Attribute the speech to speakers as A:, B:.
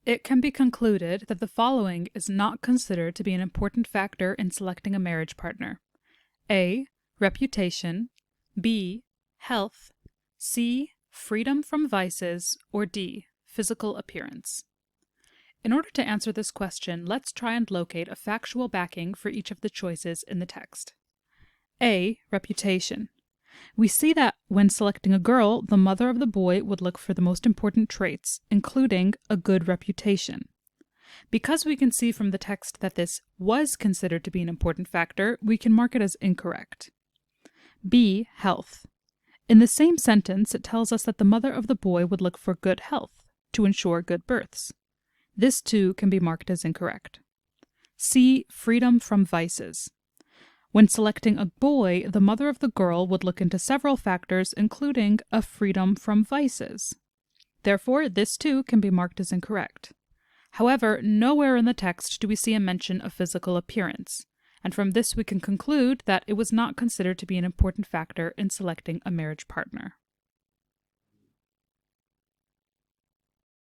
A: It can be concluded that the following is not considered to be an important factor in selecting a marriage partner: A. Reputation, B. Health, C. Freedom from vices, or D. Physical appearance. In order to answer this question, let's try and locate a factual backing for each of the choices in the text. A. Reputation. We see that when selecting a girl, the mother of the boy would look for the most important traits, including a good reputation. Because we can see from the text that this was considered to be an important factor, we can mark it as incorrect. B. Health. In the same sentence, it tells us that the mother of the boy would look for good health to ensure good births. This too can be marked as incorrect. C. Freedom from vices. When selecting a boy, the mother of the girl would look into several factors, including a freedom from vices. Therefore, this too can be marked as incorrect. However, nowhere in the text do we see a mention of physical appearance, and from this we can conclude that it was not considered to be an important factor in selecting a marriage partner.